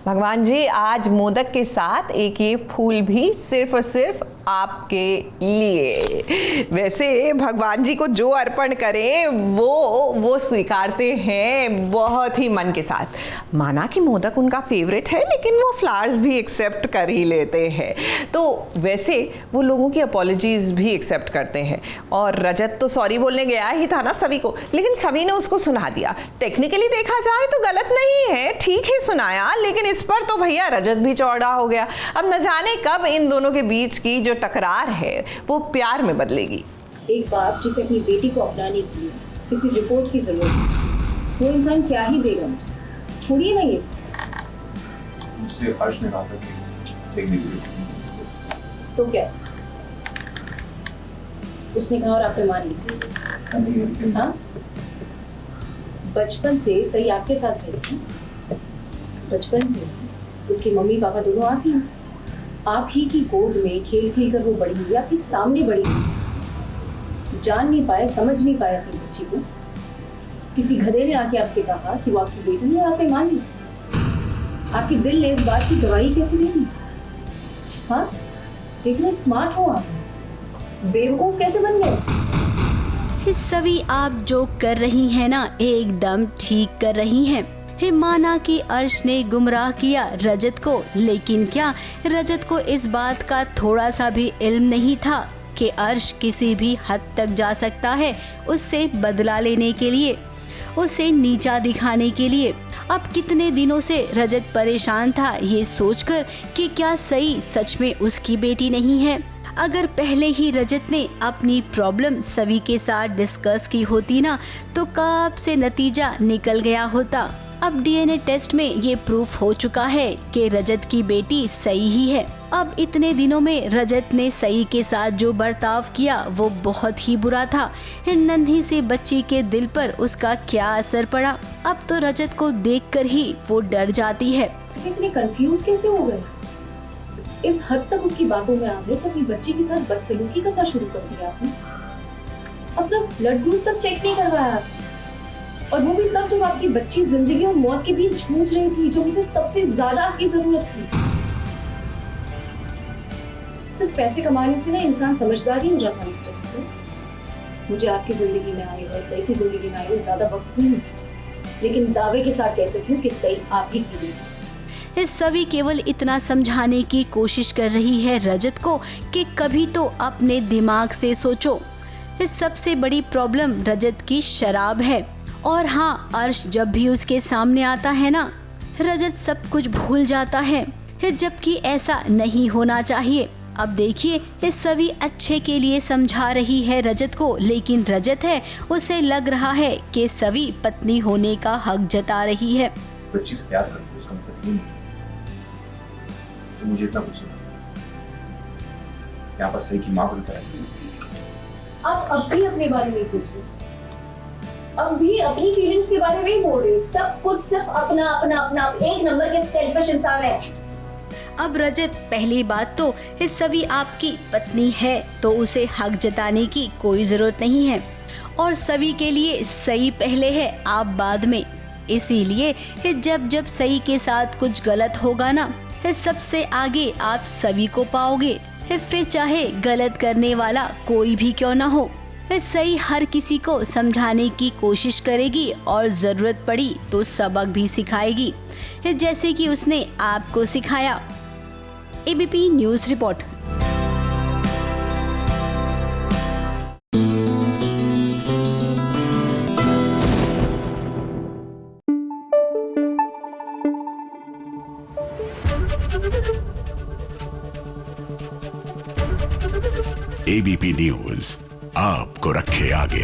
भगवान जी, आज मोदक के साथ एक ये फूल भी सिर्फ और सिर्फ आपके लिए। वैसे भगवान जी को जो अर्पण करें वो स्वीकारते हैं बहुत ही मन के साथ। माना कि मोदक उनका फेवरेट है, लेकिन वो फ्लावर्स भी एक्सेप्ट कर ही लेते हैं। तो वैसे वो लोगों की अपॉलॉजीज भी एक्सेप्ट करते हैं। और रजत तो सॉरी बोलने गया ही था ना सभी को, लेकिन सभी ने उसको सुना दिया। टेक्निकली देखा जाए तो गलत नहीं है, ठीक ही सुनाया, लेकिन इस पर तो भैया रजत भी चौड़ा हो गया। अब न जाने कब इन दोनों के बीच की जो टकरार है वो प्यार में बदलेगी। एक बाप जिसे अपनी बेटी को अपनाने के लिए किसी रिपोर्ट की जरूरत है, वो इंसान क्या ही देगा। छोड़िए ना ये मुझसे हर्ष ने कहा था कि देखने के लिए। तो क्या उसने कहा और आपने मान ली? हाँ, बचपन से सही आपके साथ रहती है। बचपन से उसके मम्मी पापा दोनों आप ही की गोद में खेल खेल कर वो बड़ी हुई, आपके सामने बड़ी हुई। जान नहीं पाए, समझ नहीं पाए अपनी बच्ची को। किसी गधे ने आके आपसे कहा कि वो आपकी बेटी है, आपने मान ली। आपके दिल ने इस बात की गवाही कैसे दे दी? हाँ, इतने स्मार्ट हो आप, बेवकूफ कैसे बन गए? सभी आप जो कर रही हैं ना, एकदम ठीक कर रही हैं। माना कि अर्श ने गुमराह किया रजत को, लेकिन क्या रजत को इस बात का थोड़ा सा भी इल्म नहीं था कि अर्श किसी भी हद तक जा सकता है उससे बदला लेने के लिए, उसे नीचा दिखाने के लिए। अब कितने दिनों से रजत परेशान था ये सोचकर कि क्या सई सच में उसकी बेटी नहीं है। अगर पहले ही रजत ने अपनी प्रॉब्लम सभी के साथ डिस्कस की होती ना, तो कब से नतीजा निकल गया होता। अब डीएनए टेस्ट में ये प्रूफ हो चुका है कि रजत की बेटी सई ही है। अब इतने दिनों में रजत ने सई के साथ जो बर्ताव किया वो बहुत ही बुरा था। नन्ही सी बच्ची के दिल पर उसका क्या असर पड़ा, अब तो रजत को देखकर ही वो डर जाती है। इतने कंफ्यूज कैसे हो गए? इस हद तक उसकी बातों में आ गए तो अपनी बच्ची के साथ बदसलूकी करना शुरू कर दिया आपने। अपना ब्लड ग्रुप तक चेक नहीं करवाया, और वो भी तब जब आपकी बच्ची जिंदगी और मौत के बीच जूझ रही थी, जब उसे सबसे ज्यादा आपकी जरूरत थी। सिर्फ पैसे कमाने से ना इंसान समझदार ही हो जाता है मिस्टर। मुझे आपकी जिंदगी में आए और सही की जिंदगी में आए हुए ज्यादा वक्त नहीं, लेकिन दावे के साथ कह सकती हूँ कि सही आप ही की बेटी। सभी केवल इतना समझाने की कोशिश कर रही है रजत को कि कभी तो अपने दिमाग से सोचो। सबसे बड़ी प्रॉब्लम रजत की शराब है। और हाँ, अर्श जब भी उसके सामने आता है ना, रजत सब कुछ भूल जाता है, जबकि ऐसा नहीं होना चाहिए। अब देखिए, सभी अच्छे के लिए समझा रही है रजत को, लेकिन रजत है उसे लग रहा है कि सभी पत्नी होने का हक जता रही है। बच्ची से प्यार करती है, उसका मतलब ये नहीं तो मुझे इतना कुछ यहाँ पर सही की माँ बनता है। आप अब भी अपने बारे में सोचिए, अब भी अपनी फीलिंग्स के बारे में ही बोल रहे। सब कुछ सिर्फ अपना अपना अपना, एक नंबर के सेल्फिश इंसान है। अब रजत, पहली बात तो इस सभी आपकी पत्नी है तो उसे हक जताने की कोई जरूरत नहीं है, और सभी के लिए सही पहले है, आप बाद में। इसीलिए जब जब सही के साथ कुछ गलत होगा ना, सबसे आगे आप सभी को पाओगे, फिर चाहे गलत करने वाला कोई भी क्यों ना हो। सही हर किसी को समझाने की कोशिश करेगी और जरूरत पड़ी तो सबक भी सिखाएगी, जैसे कि उसने आपको सिखाया। ABP news report. ABP news आपको रखे आगे।